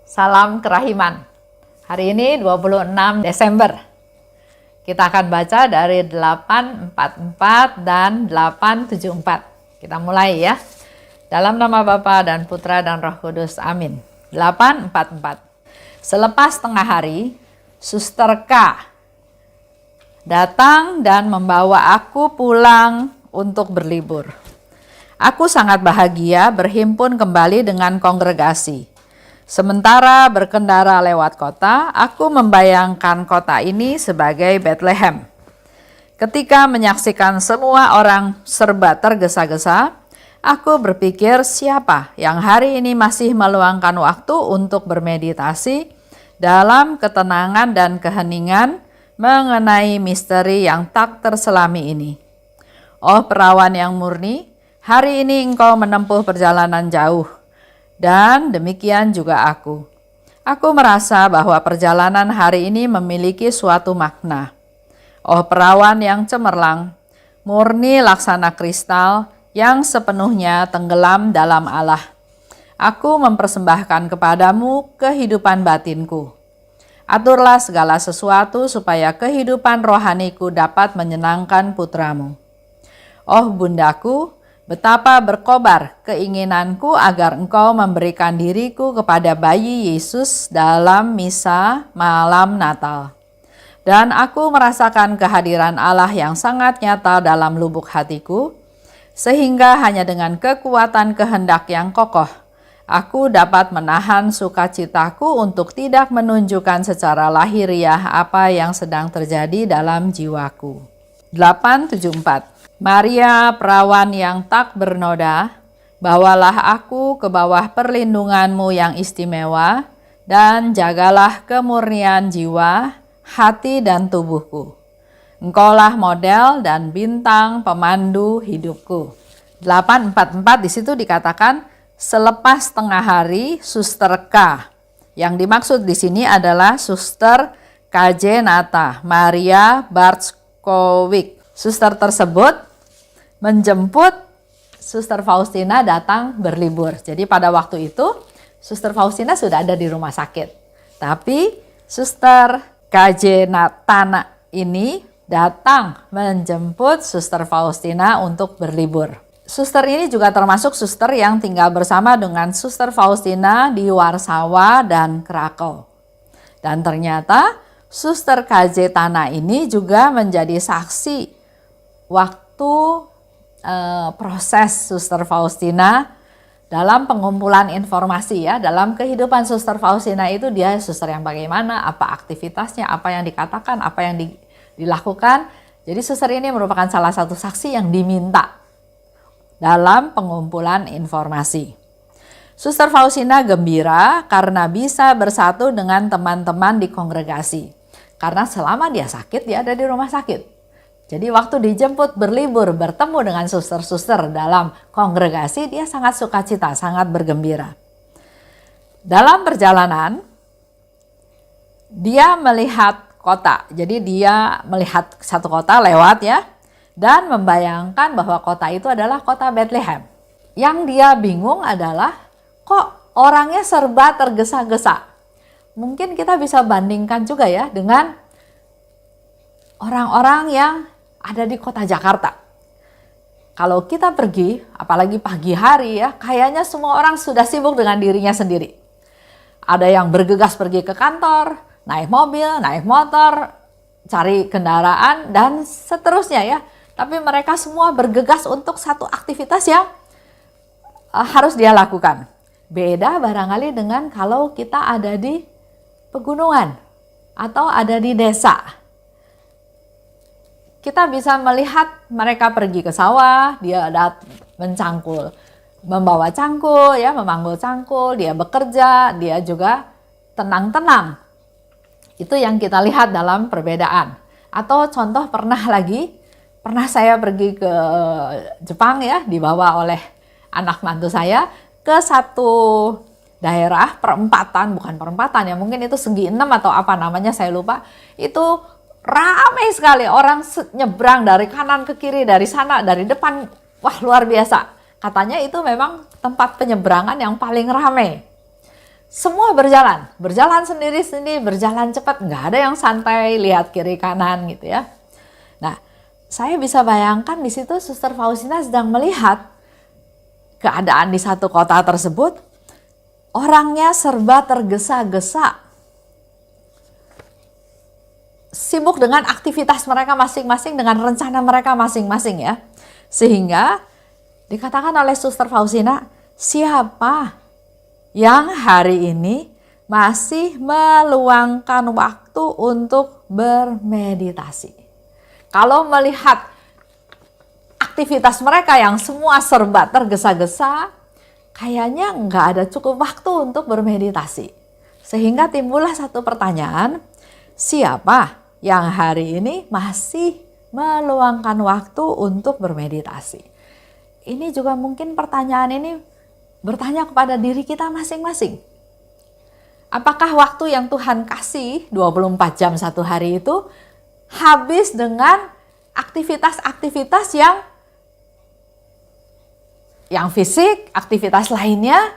Salam kerahiman. Hari ini 26 Desember. Kita akan baca dari 844 dan 874. Kita mulai ya. Dalam nama Bapa dan Putra dan Roh Kudus. Amin. 844. Selepas tengah hari, Suster K datang dan membawa aku pulang untuk berlibur. Aku sangat bahagia berhimpun kembali dengan kongregasi. Sementara berkendara lewat kota, aku membayangkan kota ini sebagai Bethlehem. Ketika menyaksikan semua orang serba tergesa-gesa, aku berpikir siapa yang hari ini masih meluangkan waktu untuk bermeditasi dalam ketenangan dan keheningan mengenai misteri yang tak terselami ini. Oh perawan yang murni, hari ini engkau menempuh perjalanan jauh. Dan demikian juga aku. Aku merasa bahwa perjalanan hari ini memiliki suatu makna. Oh perawan yang cemerlang, murni laksana kristal yang sepenuhnya tenggelam dalam Allah. Aku mempersembahkan kepadamu kehidupan batinku. Aturlah segala sesuatu supaya kehidupan rohaniku dapat menyenangkan putramu. Oh bundaku, betapa berkobar keinginanku agar engkau memberikan diriku kepada bayi Yesus dalam misa malam Natal. Dan aku merasakan kehadiran Allah yang sangat nyata dalam lubuk hatiku, sehingga hanya dengan kekuatan kehendak yang kokoh, aku dapat menahan sukacitaku untuk tidak menunjukkan secara lahiriah apa yang sedang terjadi dalam jiwaku. 874. Maria perawan yang tak bernoda, bawalah aku ke bawah perlindunganmu yang istimewa dan jagalah kemurnian jiwa, hati dan tubuhku. Engkaulah model dan bintang pemandu hidupku. 844 di situ dikatakan selepas tengah hari Suster K. Yang dimaksud di sini adalah Suster KJ Nata Maria Bartschowik. Suster tersebut menjemput Suster Faustina datang berlibur. Jadi pada waktu itu Suster Faustina sudah ada di rumah sakit. Tapi Suster KJ Natana ini datang menjemput Suster Faustina untuk berlibur. Suster ini juga termasuk suster yang tinggal bersama dengan Suster Faustina di Warsawa dan Krakow. Dan ternyata Suster KJ Tana ini juga menjadi saksi waktu proses Suster Faustina dalam pengumpulan informasi ya. Dalam kehidupan Suster Faustina itu dia suster yang bagaimana, apa aktivitasnya, apa yang dikatakan, apa yang dilakukan. Jadi suster ini merupakan salah satu saksi yang diminta dalam pengumpulan informasi. Suster Faustina gembira karena bisa bersatu dengan teman-teman di kongregasi. Karena selama dia sakit, dia ada di rumah sakit. Jadi waktu dijemput berlibur, bertemu dengan suster-suster dalam kongregasi, dia sangat sukacita, sangat bergembira. Dalam perjalanan, dia melihat kota. Jadi dia melihat satu kota lewat ya, dan membayangkan bahwa kota itu adalah kota Bethlehem. Yang dia bingung adalah, kok orangnya serba tergesa-gesa. Mungkin kita bisa bandingkan juga ya dengan orang-orang yang ada di kota Jakarta. Kalau kita pergi, apalagi pagi hari ya, kayaknya semua orang sudah sibuk dengan dirinya sendiri. Ada yang bergegas pergi ke kantor, naik mobil, naik motor, cari kendaraan, dan seterusnya ya. Tapi mereka semua bergegas untuk satu aktivitas yang harus dia lakukan. Beda barangkali dengan kalau kita ada di pegunungan atau ada di desa. Kita bisa melihat mereka pergi ke sawah, dia mencangkul, membawa cangkul, ya, memanggul cangkul, dia bekerja, dia juga tenang-tenang. Itu yang kita lihat dalam perbedaan. Atau contoh pernah saya pergi ke Jepang ya, dibawa oleh anak mantu saya ke satu daerah bukan perempatan ya, mungkin itu segi 6 atau apa namanya saya lupa. Itu ramai sekali orang nyebrang dari kanan ke kiri, dari sana, dari depan. Wah luar biasa. Katanya itu memang tempat penyeberangan yang paling ramai. Semua berjalan sendiri-sendiri, berjalan cepat, nggak ada yang santai lihat kiri kanan gitu ya. Nah, saya bisa bayangkan di situ Suster Faustina sedang melihat keadaan di satu kota tersebut, orangnya serba tergesa-gesa, sibuk dengan aktivitas mereka masing-masing, dengan rencana mereka masing-masing ya. Sehingga dikatakan oleh Suster Faustina, siapa yang hari ini masih meluangkan waktu untuk bermeditasi? Kalau melihat aktivitas mereka yang semua serba tergesa-gesa, kayaknya nggak ada cukup waktu untuk bermeditasi. Sehingga timbullah satu pertanyaan, siapa yang hari ini masih meluangkan waktu untuk bermeditasi? Ini juga mungkin pertanyaan ini bertanya kepada diri kita masing-masing. Apakah waktu yang Tuhan kasih 24 jam satu hari itu habis dengan aktivitas-aktivitas yang fisik, aktivitas lainnya?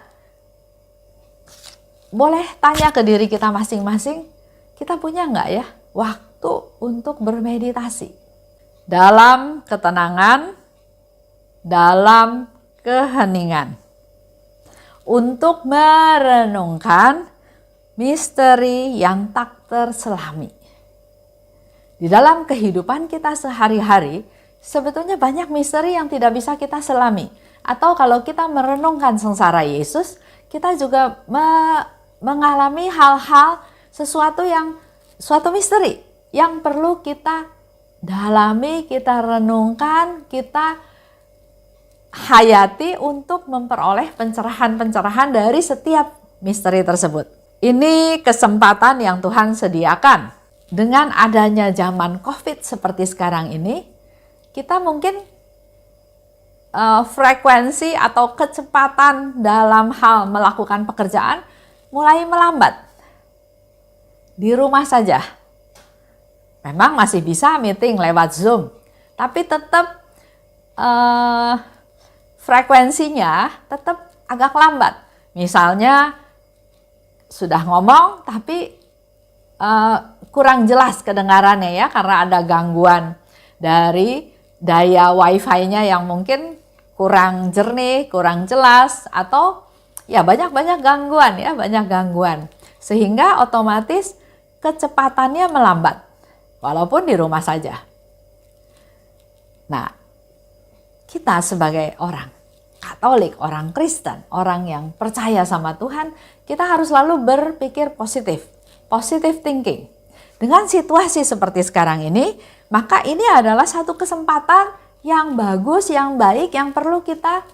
Boleh tanya ke diri kita masing-masing, kita punya nggak ya waktu untuk bermeditasi? Dalam ketenangan, dalam keheningan. Untuk merenungkan misteri yang tak terselami. Di dalam kehidupan kita sehari-hari, sebetulnya banyak misteri yang tidak bisa kita selami. Atau kalau kita merenungkan sengsara Yesus, kita juga mengalami hal-hal suatu misteri yang perlu kita dalami, kita renungkan, kita hayati untuk memperoleh pencerahan-pencerahan dari setiap misteri tersebut. Ini kesempatan yang Tuhan sediakan. Dengan adanya zaman COVID seperti sekarang ini, kita mungkin frekuensi atau kecepatan dalam hal melakukan pekerjaan mulai melambat. Di rumah saja. Memang masih bisa meeting lewat Zoom, tapi tetap frekuensinya tetap agak lambat. Misalnya sudah ngomong tapi kurang jelas kedengarannya ya, karena ada gangguan dari daya wifi-nya yang mungkin kurang jernih, kurang jelas, atau ya banyak gangguan. Sehingga otomatis kecepatannya melambat walaupun di rumah saja. Nah, kita sebagai orang Katolik, orang Kristen, orang yang percaya sama Tuhan, kita harus selalu berpikir positif thinking. Dengan situasi seperti sekarang ini, maka ini adalah satu kesempatan yang bagus, yang baik, yang perlu kita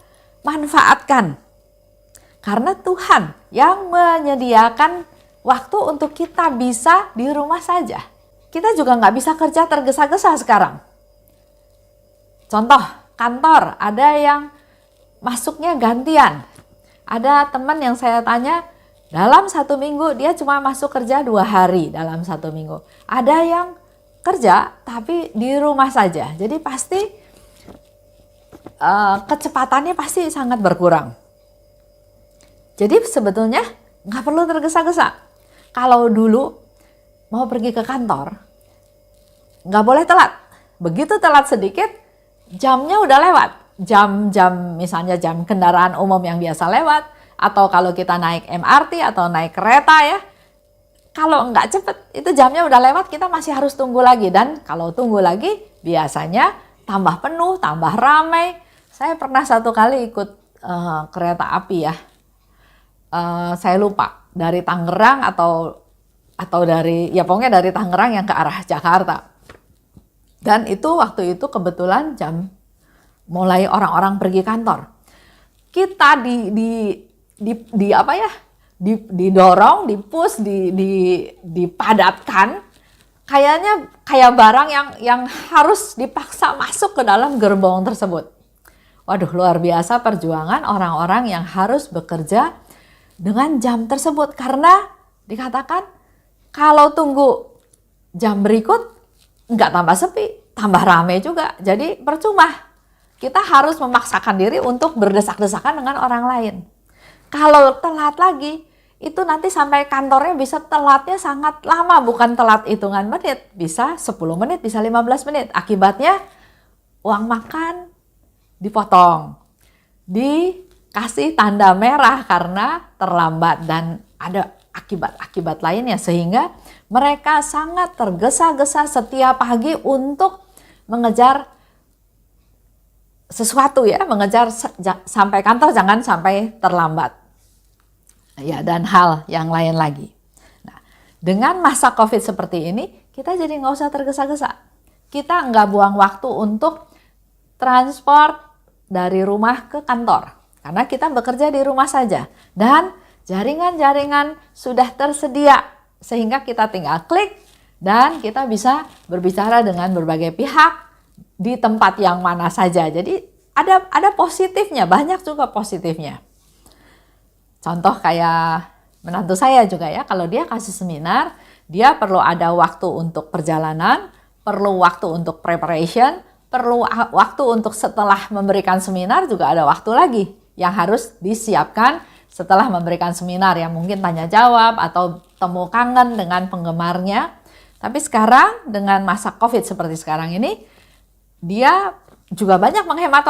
manfaatkan. Karena Tuhan yang menyediakan waktu untuk kita bisa di rumah saja. Kita juga nggak bisa kerja tergesa-gesa sekarang. Contoh, kantor ada yang masuknya gantian. Ada teman yang saya tanya, dalam 1 minggu dia cuma masuk kerja 2 hari dalam 1 minggu. Ada yang kerja tapi di rumah saja. Jadi pasti kecepatannya pasti sangat berkurang. Jadi sebetulnya nggak perlu tergesa-gesa. Kalau dulu mau pergi ke kantor, nggak boleh telat. Begitu telat sedikit, jamnya udah lewat. Jam misalnya jam kendaraan umum yang biasa lewat, atau kalau kita naik MRT atau naik kereta ya, kalau nggak cepet itu jamnya udah lewat, kita masih harus tunggu lagi. Dan kalau tunggu lagi biasanya tambah penuh, tambah ramai. Saya pernah satu kali ikut kereta api ya, saya lupa dari Tangerang atau dari, ya pokoknya dari Tangerang yang ke arah Jakarta. Dan itu waktu itu kebetulan jam mulai orang-orang pergi kantor. Kita didorong, dipush, dipadatkan. Kayaknya kayak barang yang harus dipaksa masuk ke dalam gerbong tersebut. Waduh, luar biasa perjuangan orang-orang yang harus bekerja dengan jam tersebut. Karena dikatakan kalau tunggu jam berikut nggak tambah sepi, tambah rame juga. Jadi percuma. Kita harus memaksakan diri untuk berdesak-desakan dengan orang lain. Kalau telat lagi, itu nanti sampai kantornya bisa telatnya sangat lama, bukan telat hitungan menit, bisa 10 menit, bisa 15 menit. Akibatnya uang makan dipotong, dikasih tanda merah karena terlambat, dan ada akibat-akibat lainnya, sehingga mereka sangat tergesa-gesa setiap pagi untuk mengejar sesuatu ya, mengejar sampai kantor, jangan sampai terlambat. Ya, dan hal yang lain lagi. Nah, dengan masa COVID seperti ini, kita jadi nggak usah tergesa-gesa. Kita nggak buang waktu untuk transport dari rumah ke kantor, karena kita bekerja di rumah saja. Dan jaringan-jaringan sudah tersedia, sehingga kita tinggal klik dan kita bisa berbicara dengan berbagai pihak di tempat yang mana saja. Jadi ada positifnya, banyak juga positifnya. Contoh kayak menantu saya juga ya, kalau dia kasih seminar, dia perlu ada waktu untuk perjalanan, perlu waktu untuk preparation, perlu waktu untuk setelah memberikan seminar juga ada waktu lagi yang harus disiapkan setelah memberikan seminar, yang mungkin tanya jawab atau temu kangen dengan penggemarnya. Tapi sekarang dengan masa COVID seperti sekarang ini, dia juga banyak menghemat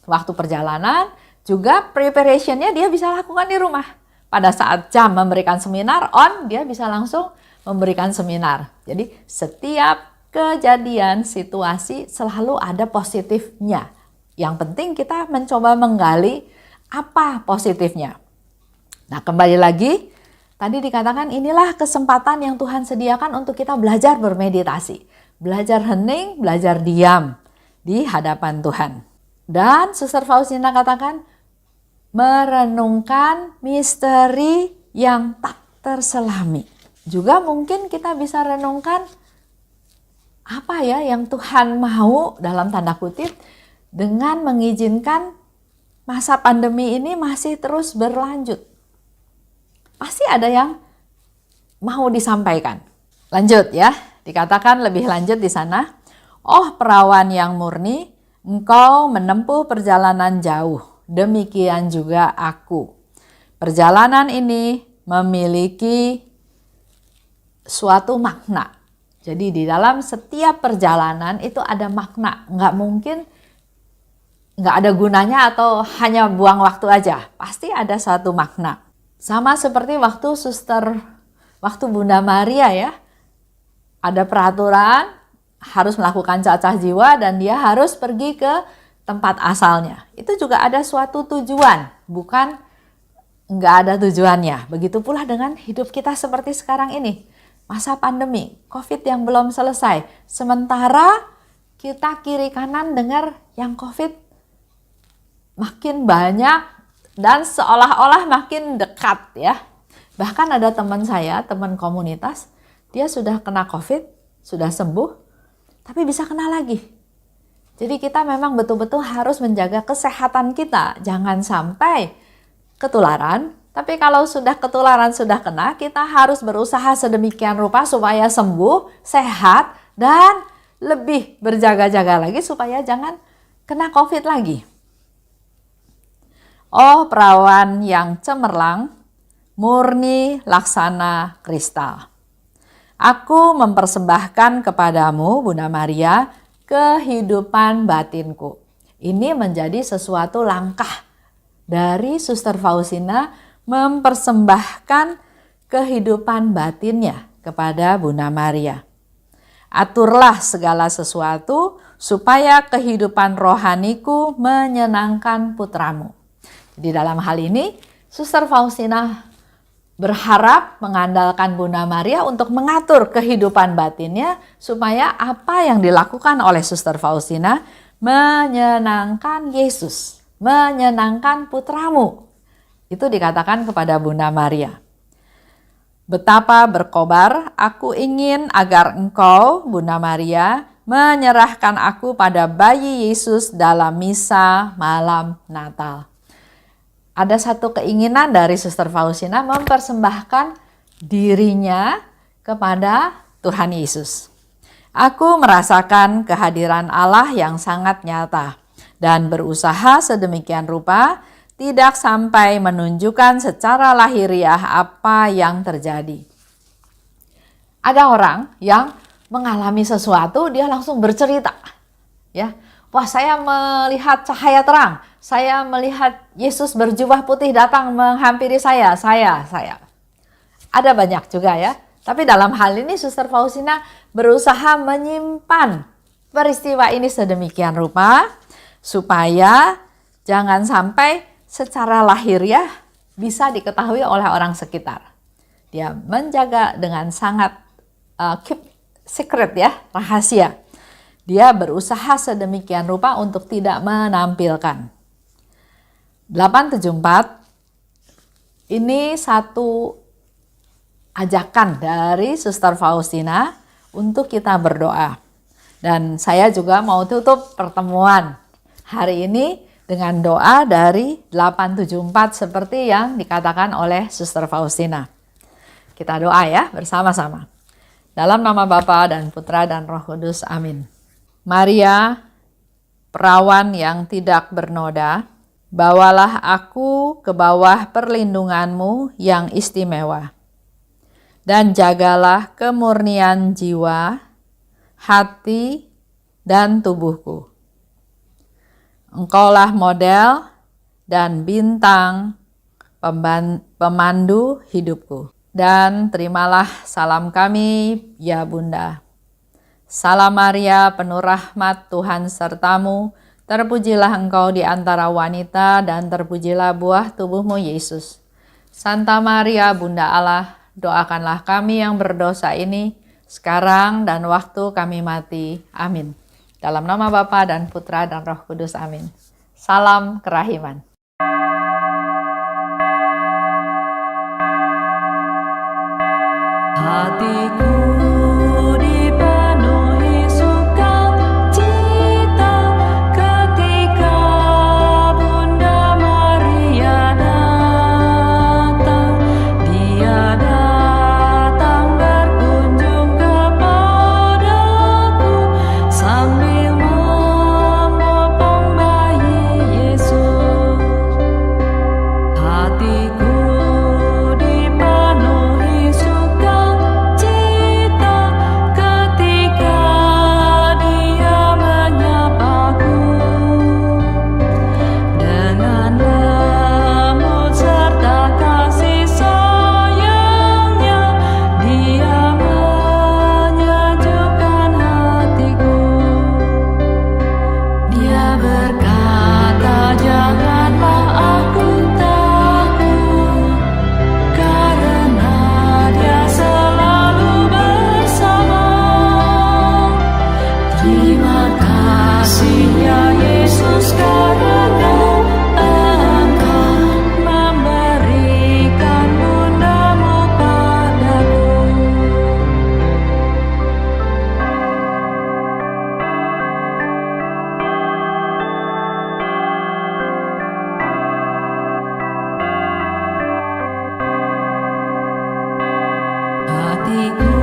waktu perjalanan. Juga preparationnya dia bisa lakukan di rumah. Pada saat jam memberikan seminar on, dia bisa langsung memberikan seminar. Jadi setiap kejadian, situasi selalu ada positifnya. Yang penting kita mencoba menggali apa positifnya. Nah, kembali lagi, tadi dikatakan inilah kesempatan yang Tuhan sediakan untuk kita belajar bermeditasi. Belajar hening, belajar diam di hadapan Tuhan. Dan Suster Faustina katakan, merenungkan misteri yang tak terselami. Juga mungkin kita bisa renungkan apa ya yang Tuhan mau dalam tanda kutip dengan mengizinkan masa pandemi ini masih terus berlanjut. Pasti ada yang mau disampaikan. Lanjut ya, dikatakan lebih lanjut di sana. Oh perawan yang murni, engkau menempuh perjalanan jauh. Demikian juga aku. Perjalanan ini memiliki suatu makna. Jadi di dalam setiap perjalanan itu ada makna. Nggak mungkin nggak ada gunanya atau hanya buang waktu aja. Pasti ada suatu makna. Sama seperti waktu Bunda Maria ya. Ada peraturan harus melakukan cacah jiwa dan dia harus pergi ke tempat asalnya. Itu juga ada suatu tujuan, bukan nggak ada tujuannya. Begitu pula dengan hidup kita seperti sekarang ini. Masa pandemi, COVID yang belum selesai. Sementara kita kiri kanan dengar yang COVID makin banyak dan seolah-olah makin dekat ya. Bahkan ada teman saya, teman komunitas, dia sudah kena COVID, sudah sembuh, tapi bisa kena lagi. Jadi kita memang betul-betul harus menjaga kesehatan kita. Jangan sampai ketularan. Tapi kalau sudah ketularan, sudah kena, kita harus berusaha sedemikian rupa supaya sembuh, sehat, dan lebih berjaga-jaga lagi supaya jangan kena COVID lagi. Oh perawan yang cemerlang, murni laksana kristal. Aku mempersembahkan kepadamu, Bunda Maria, kehidupan batinku. Ini menjadi sesuatu langkah dari Suster Faustina mempersembahkan kehidupan batinnya kepada Bunda Maria. Aturlah segala sesuatu supaya kehidupan rohaniku menyenangkan putramu. Di dalam hal ini, Suster Faustina berharap mengandalkan Bunda Maria untuk mengatur kehidupan batinnya supaya apa yang dilakukan oleh Suster Faustina menyenangkan Yesus, menyenangkan putramu. Itu dikatakan kepada Bunda Maria. Betapa berkobar aku ingin agar engkau, Bunda Maria, menyerahkan aku pada bayi Yesus dalam misa malam Natal. Ada satu keinginan dari Suster Faustina mempersembahkan dirinya kepada Tuhan Yesus. Aku merasakan kehadiran Allah yang sangat nyata dan berusaha sedemikian rupa tidak sampai menunjukkan secara lahiriah apa yang terjadi. Ada orang yang mengalami sesuatu, dia langsung bercerita. Ya, wah, saya melihat cahaya terang, saya melihat Yesus berjubah putih datang menghampiri saya. Ada banyak juga ya. Tapi dalam hal ini Suster Faustina berusaha menyimpan peristiwa ini sedemikian rupa supaya jangan sampai secara lahiriah bisa diketahui oleh orang sekitar. Dia menjaga dengan sangat keep secret ya, rahasia. Dia berusaha sedemikian rupa untuk tidak menampilkan. 874 ini satu ajakan dari Suster Faustina untuk kita berdoa. Dan saya juga mau tutup pertemuan hari ini dengan doa dari 874 seperti yang dikatakan oleh Suster Faustina. Kita doa ya bersama-sama. Dalam nama Bapa dan Putra dan Roh Kudus, amin. Maria, perawan yang tidak bernoda, bawalah aku ke bawah perlindunganmu yang istimewa. Dan jagalah kemurnian jiwa, hati, dan tubuhku. Engkaulah model dan bintang pemandu hidupku. Dan terimalah salam kami, ya Bunda. Salam Maria, penuh rahmat, Tuhan sertamu. Terpujilah engkau di antara wanita dan terpujilah buah tubuhmu, Yesus. Santa Maria, Bunda Allah, doakanlah kami yang berdosa ini, sekarang dan waktu kami mati. Amin. Dalam nama Bapa dan Putra dan Roh Kudus. Amin. Salam kerahiman. Hatiku dipenuhi sukacita ketika Bunda Maria datang. Dia datang berkunjung kepadaku sambil membopong bayi Yesus. Hatiku dipenuhi sukacita ketika Dia menyapaku. Dengan lembut serta kasih sayangnya, Dia menyejukkan hatiku. Dia berkata, janganlah aku takut, karena Dia selalu bersama. Terima kasih ya Yesus, karena Engkau memberikan Bundamu padaku. Hatiku